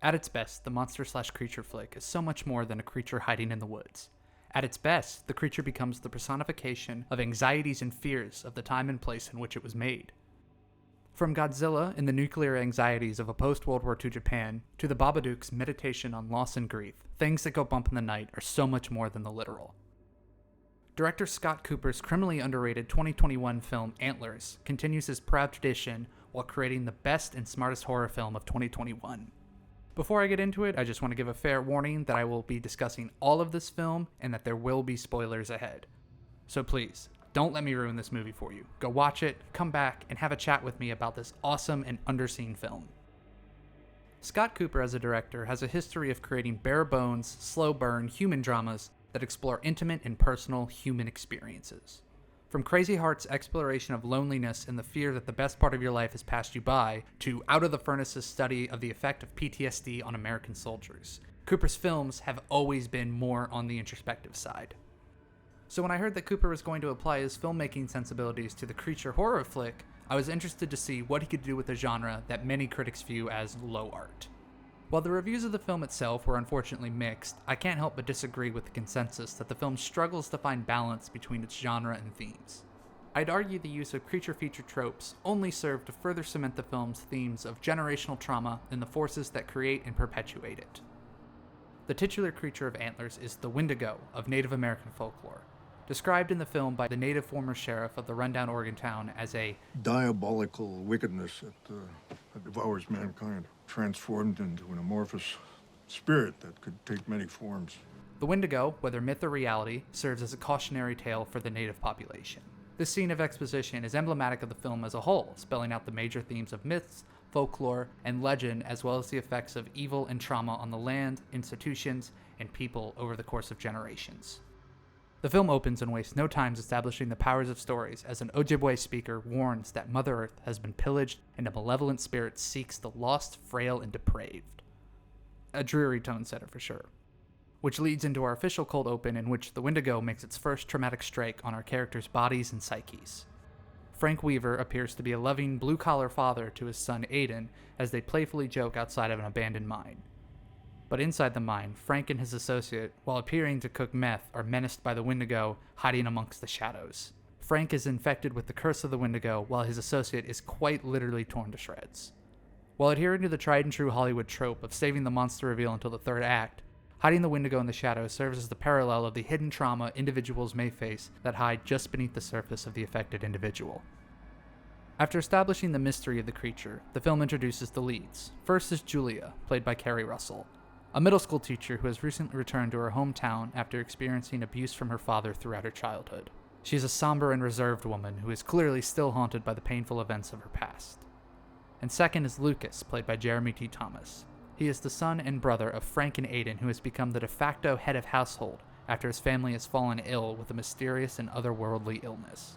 At its best, the monster/creature flick is so much more than a creature hiding in the woods. At its best, the creature becomes the personification of anxieties and fears of the time and place in which it was made. From Godzilla and the nuclear anxieties of a post-World War II Japan, to the Babadook's meditation on loss and grief, things that go bump in the night are so much more than the literal. Director Scott Cooper's criminally underrated 2021 film Antlers continues his proud tradition while creating the best and smartest horror film of 2021. Before I get into it, I just want to give a fair warning that I will be discussing all of this film and that there will be spoilers ahead. So please, don't let me ruin this movie for you. Go watch it, come back, and have a chat with me about this awesome and underseen film. Scott Cooper as a director has a history of creating bare-bones, slow-burn human dramas that explore intimate and personal human experiences. From Crazy Heart's exploration of loneliness and the fear that the best part of your life has passed you by, to Out of the Furnace's study of the effect of PTSD on American soldiers, Cooper's films have always been more on the introspective side. So when I heard that Cooper was going to apply his filmmaking sensibilities to the creature horror flick, I was interested to see what he could do with a genre that many critics view as low art. While the reviews of the film itself were unfortunately mixed, I can't help but disagree with the consensus that the film struggles to find balance between its genre and themes. I'd argue the use of creature feature tropes only serve to further cement the film's themes of generational trauma and the forces that create and perpetuate it. The titular creature of Antlers is the Wendigo of Native American folklore, described in the film by the native former sheriff of the rundown Oregon town as a diabolical wickedness that devours mankind, transformed into an amorphous spirit that could take many forms. The Wendigo, whether myth or reality, serves as a cautionary tale for the native population. This scene of exposition is emblematic of the film as a whole, spelling out the major themes of myths, folklore, and legend, as well as the effects of evil and trauma on the land, institutions, and people over the course of generations. The film opens and wastes no time establishing the powers of stories as an Ojibwe speaker warns that Mother Earth has been pillaged and a malevolent spirit seeks the lost, frail, and depraved. A dreary tone setter for sure. Which leads into our official cold open in which the Wendigo makes its first traumatic strike on our characters' bodies and psyches. Frank Weaver appears to be a loving, blue-collar father to his son Aiden as they playfully joke outside of an abandoned mine. But inside the mine, Frank and his associate, while appearing to cook meth, are menaced by the Wendigo hiding amongst the shadows. Frank is infected with the curse of the Wendigo, while his associate is quite literally torn to shreds. While adhering to the tried and true Hollywood trope of saving the monster reveal until the third act, hiding the Wendigo in the shadows serves as the parallel of the hidden trauma individuals may face that hide just beneath the surface of the affected individual. After establishing the mystery of the creature, the film introduces the leads. First is Julia, played by Kerry Russell, a middle school teacher who has recently returned to her hometown after experiencing abuse from her father throughout her childhood. She is a somber and reserved woman who is clearly still haunted by the painful events of her past. And second is Lucas, played by Jeremy T. Thomas. He is the son and brother of Frank and Aiden, who has become the de facto head of household after his family has fallen ill with a mysterious and otherworldly illness.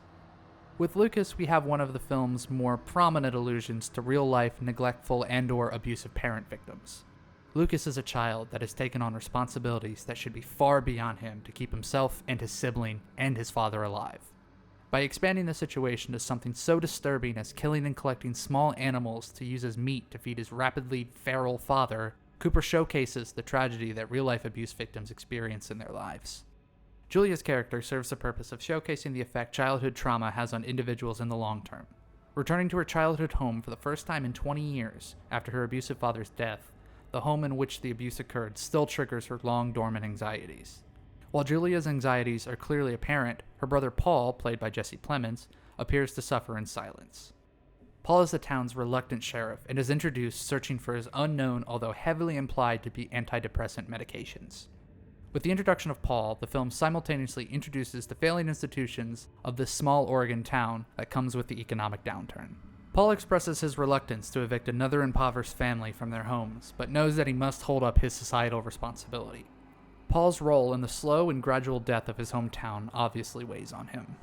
With Lucas, we have one of the film's more prominent allusions to real-life, neglectful and/or abusive parent victims. Lucas is a child that has taken on responsibilities that should be far beyond him to keep himself and his sibling and his father alive. By expanding the situation to something so disturbing as killing and collecting small animals to use as meat to feed his rapidly feral father, Cooper showcases the tragedy that real-life abuse victims experience in their lives. Julia's character serves the purpose of showcasing the effect childhood trauma has on individuals in the long term. Returning to her childhood home for the first time in 20 years after her abusive father's death, the home in which the abuse occurred still triggers her long-dormant anxieties. While Julia's anxieties are clearly apparent, her brother Paul, played by Jesse Plemons, appears to suffer in silence. Paul is the town's reluctant sheriff and is introduced searching for his unknown, although heavily implied to be antidepressant medications. With the introduction of Paul, the film simultaneously introduces the failing institutions of this small Oregon town that comes with the economic downturn. Paul expresses his reluctance to evict another impoverished family from their homes, but knows that he must hold up his societal responsibility. Paul's role in the slow and gradual death of his hometown obviously weighs on him.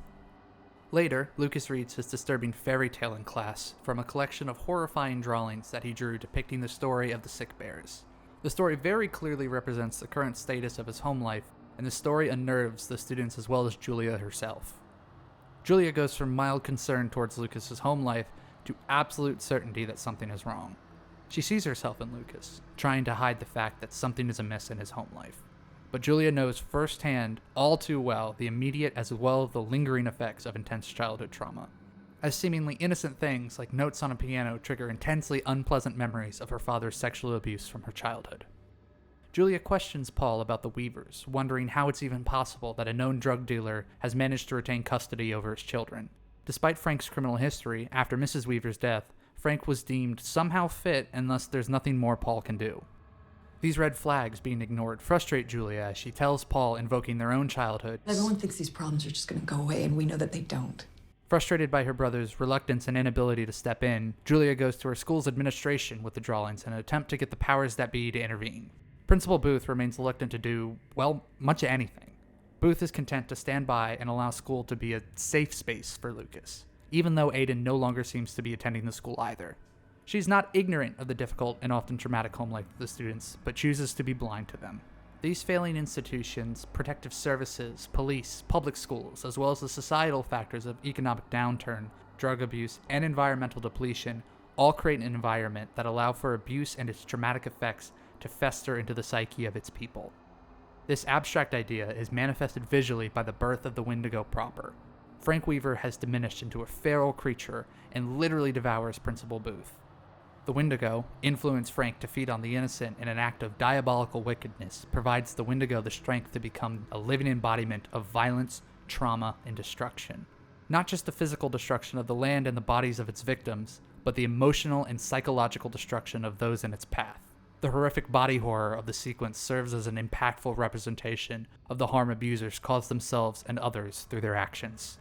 Later, Lucas reads his disturbing fairy tale in class from a collection of horrifying drawings that he drew depicting the story of the sick bears. The story very clearly represents the current status of his home life, and the story unnerves the students as well as Julia herself. Julia goes from mild concern towards Lucas's home life to absolute certainty that something is wrong. She sees herself in Lucas, trying to hide the fact that something is amiss in his home life. But Julia knows firsthand, all too well, the immediate as well as the lingering effects of intense childhood trauma, as seemingly innocent things like notes on a piano trigger intensely unpleasant memories of her father's sexual abuse from her childhood. Julia questions Paul about the Weavers, wondering how it's even possible that a known drug dealer has managed to retain custody over his children. Despite Frank's criminal history, after Mrs. Weaver's death, Frank was deemed somehow fit and thus there's nothing more Paul can do. These red flags being ignored frustrate Julia as she tells Paul invoking their own childhood. Everyone thinks these problems are just going to go away, and we know that they don't. Frustrated by her brother's reluctance and inability to step in, Julia goes to her school's administration with the drawings in an attempt to get the powers that be to intervene. Principal Booth remains reluctant to do, well, much anything. Booth is content to stand by and allow school to be a safe space for Lucas, even though Aiden no longer seems to be attending the school either. She's not ignorant of the difficult and often traumatic home life of the students, but chooses to be blind to them. These failing institutions, protective services, police, public schools, as well as the societal factors of economic downturn, drug abuse, and environmental depletion, all create an environment that allow for abuse and its traumatic effects to fester into the psyche of its people. This abstract idea is manifested visually by the birth of the Wendigo proper. Frank Weaver has diminished into a feral creature and literally devours Principal Booth. The Wendigo, influence Frank to feed on the innocent in an act of diabolical wickedness, provides the Wendigo the strength to become a living embodiment of violence, trauma, and destruction. Not just the physical destruction of the land and the bodies of its victims, but the emotional and psychological destruction of those in its path. The horrific body horror of the sequence serves as an impactful representation of the harm abusers cause themselves and others through their actions.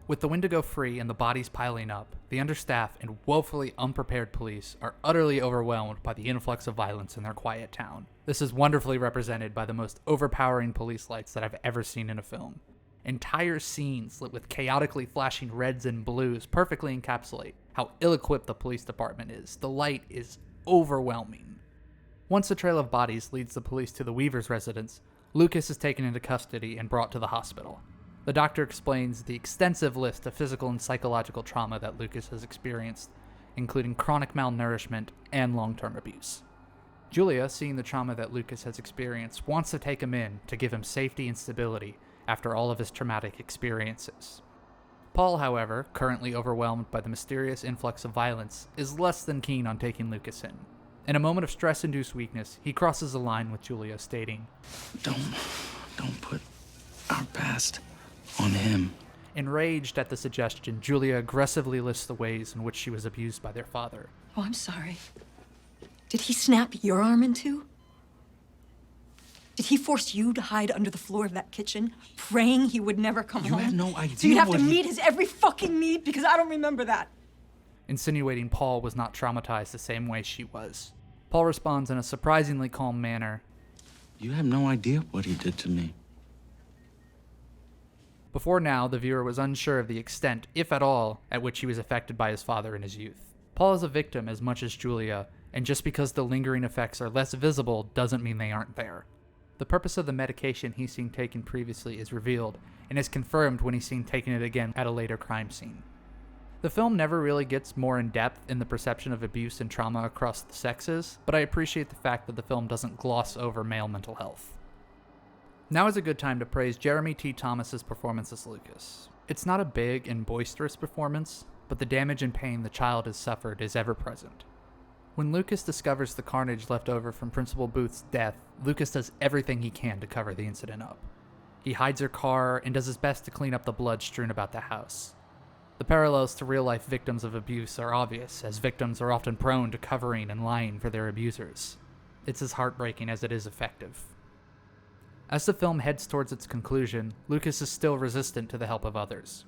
With the Wendigo free and the bodies piling up, the understaffed and woefully unprepared police are utterly overwhelmed by the influx of violence in their quiet town. This is wonderfully represented by the most overpowering police lights that I've ever seen in a film. Entire scenes lit with chaotically flashing reds and blues perfectly encapsulate how ill-equipped the police department is. The light is overwhelming. Once the trail of bodies leads the police to the Weaver's residence, Lucas is taken into custody and brought to the hospital. The doctor explains the extensive list of physical and psychological trauma that Lucas has experienced, including chronic malnourishment and long-term abuse. Julia, seeing the trauma that Lucas has experienced, wants to take him in to give him safety and stability after all of his traumatic experiences. Paul, however, currently overwhelmed by the mysterious influx of violence, is less than keen on taking Lucas in. In a moment of stress-induced weakness, he crosses a line with Julia, stating, Don't put our past on him. Enraged at the suggestion, Julia aggressively lists the ways in which she was abused by their father. Oh, I'm sorry. Did he snap your arm in two? Did he force you to hide under the floor of that kitchen, praying he would never come home? You have no idea. So you'd have to what he- meet his every fucking need because I don't remember that. Insinuating Paul was not traumatized the same way she was. Paul responds in a surprisingly calm manner. You have no idea what he did to me. Before now, the viewer was unsure of the extent, if at all, at which he was affected by his father in his youth. Paul is a victim as much as Julia, and just because the lingering effects are less visible doesn't mean they aren't there. The purpose of the medication he's seen taken previously is revealed, and is confirmed when he's seen taking it again at a later crime scene. The film never really gets more in depth in the perception of abuse and trauma across the sexes, but I appreciate the fact that the film doesn't gloss over male mental health. Now is a good time to praise Jeremy T. Thomas's performance as Lucas. It's not a big and boisterous performance, but the damage and pain the child has suffered is ever present. When Lucas discovers the carnage left over from Principal Booth's death, Lucas does everything he can to cover the incident up. He hides her car and does his best to clean up the blood strewn about the house. The parallels to real-life victims of abuse are obvious, as victims are often prone to covering and lying for their abusers. It's as heartbreaking as it is effective. As the film heads towards its conclusion, Lucas is still resistant to the help of others.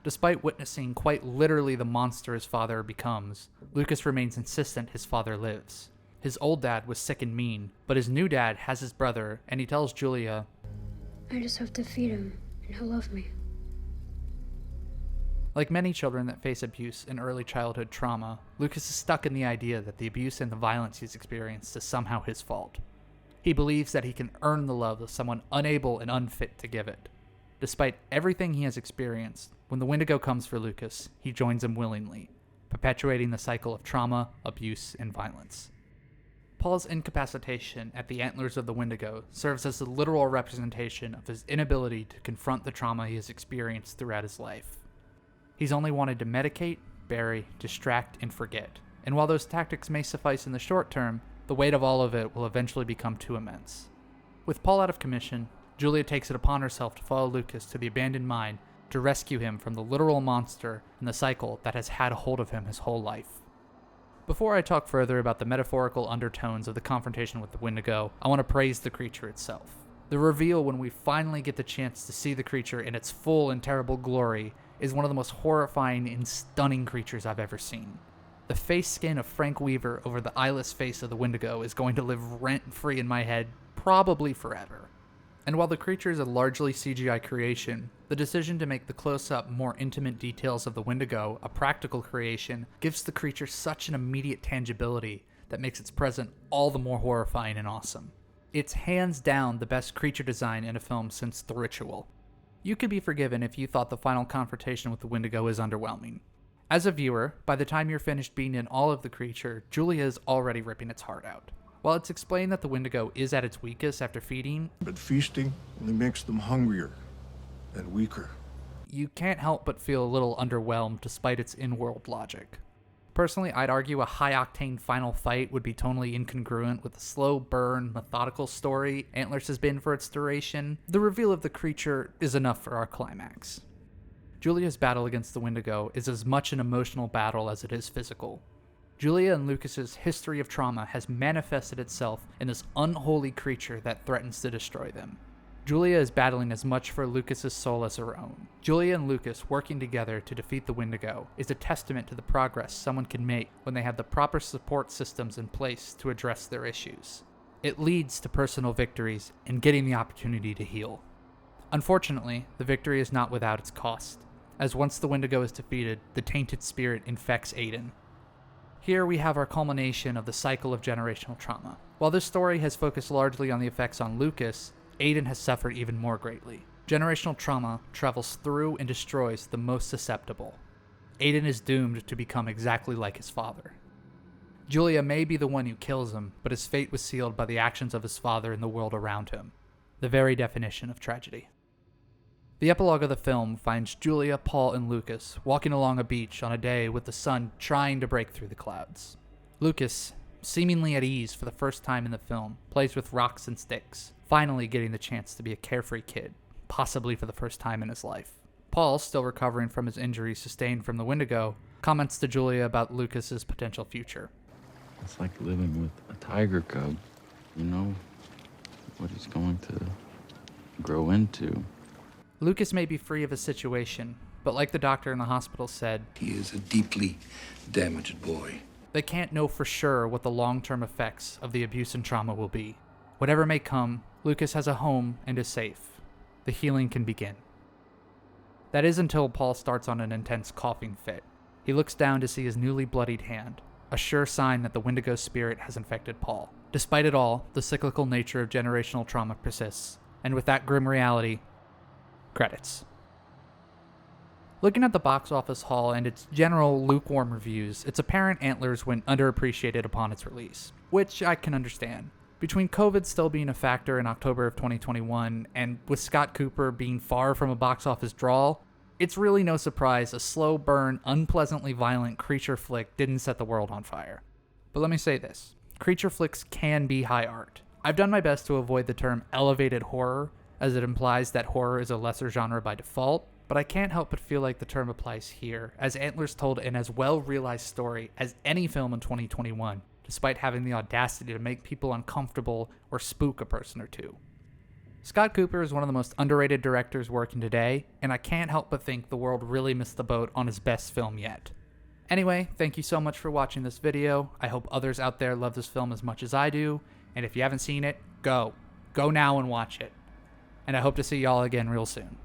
Despite witnessing quite literally the monster his father becomes, Lucas remains insistent his father lives. His old dad was sick and mean, but his new dad has his brother, and he tells Julia, I just have to feed him, and he'll love me. Like many children that face abuse and early childhood trauma, Lucas is stuck in the idea that the abuse and the violence he's experienced is somehow his fault. He believes that he can earn the love of someone unable and unfit to give it. Despite everything he has experienced, when the Wendigo comes for Lucas, he joins him willingly. perpetuating the cycle of trauma, abuse, and violence. Paul's incapacitation at the Antlers of the Wendigo serves as a literal representation of his inability to confront the trauma he has experienced throughout his life. He's only wanted to medicate, bury, distract, and forget. And while those tactics may suffice in the short term, the weight of all of it will eventually become too immense. With Paul out of commission, Julia takes it upon herself to follow Lucas to the abandoned mine to rescue him from the literal monster and the cycle that has had a hold of him his whole life. Before I talk further about the metaphorical undertones of the confrontation with the Wendigo, I want to praise the creature itself. The reveal when we finally get the chance to see the creature in its full and terrible glory is one of the most horrifying and stunning creatures I've ever seen. The face skin of Frank Weaver over the eyeless face of the Wendigo is going to live rent-free in my head probably forever. And while the creature is a largely CGI creation, the decision to make the close-up, more intimate details of the Wendigo a practical creation gives the creature such an immediate tangibility that makes its presence all the more horrifying and awesome. It's hands down the best creature design in a film since The Ritual. You could be forgiven if you thought the final confrontation with the Wendigo is underwhelming. As a viewer, by the time you're finished being in all of the creature, Julia is already ripping its heart out. While it's explained that the Wendigo is at its weakest after feeding, But feasting only makes them hungrier and weaker. you can't help but feel a little underwhelmed despite its in-world logic. Personally, I'd argue a high-octane final fight would be tonally incongruent with the slow burn, methodical story Antlers has been for its duration. The reveal of the creature is enough for our climax. Julia's battle against the Wendigo is as much an emotional battle as it is physical. Julia and Lucas's history of trauma has manifested itself in this unholy creature that threatens to destroy them. Julia is battling as much for Lucas's soul as her own. Julia and Lucas working together to defeat the Wendigo is a testament to the progress someone can make when they have the proper support systems in place to address their issues. It leads to personal victories and getting the opportunity to heal. Unfortunately, the victory is not without its cost, as once the Wendigo is defeated, the tainted spirit infects Aiden. Here we have our culmination of the cycle of generational trauma. While this story has focused largely on the effects on Lucas, Aiden has suffered even more greatly. Generational trauma travels through and destroys the most susceptible. Aiden is doomed to become exactly like his father. Julia may be the one who kills him, but his fate was sealed by the actions of his father and the world around him. The very definition of tragedy. The epilogue of the film finds Julia, Paul, and Lucas walking along a beach on a day with the sun trying to break through the clouds. Lucas, seemingly at ease for the first time in the film, plays with rocks and sticks, finally getting the chance to be a carefree kid, possibly for the first time in his life. Paul, still recovering from his injuries sustained from the Wendigo, comments to Julia about Lucas's potential future. It's like living with a tiger cub. You know what he's going to grow into. Lucas may be free of his situation, but like the doctor in the hospital said, He is a deeply damaged boy. they can't know for sure what the long-term effects of the abuse and trauma will be. Whatever may come, Lucas has a home and is safe. The healing can begin. That is until Paul starts on an intense coughing fit. He looks down to see his newly bloodied hand, a sure sign that the Wendigo spirit has infected Paul. Despite it all, the cyclical nature of generational trauma persists, and with that grim reality, credits. Looking at the box office haul and its general lukewarm reviews, it's apparent Antlers went underappreciated upon its release, which I can understand. Between COVID still being a factor in October of 2021, and with Scott Cooper being far from a box office draw, it's really no surprise a slow burn, unpleasantly violent creature flick didn't set the world on fire. But let me say this, creature flicks can be high art. I've done my best to avoid the term elevated horror, as it implies that horror is a lesser genre by default, but I can't help but feel like the term applies here, as Antlers told an as well-realized story as any film in 2021, despite having the audacity to make people uncomfortable or spook a person or two. Scott Cooper is one of the most underrated directors working today, and I can't help but think the world really missed the boat on his best film yet. Anyway, thank you so much for watching this video. I hope others out there love this film as much as I do, and if you haven't seen it, go now and watch it. And I hope to see y'all again real soon.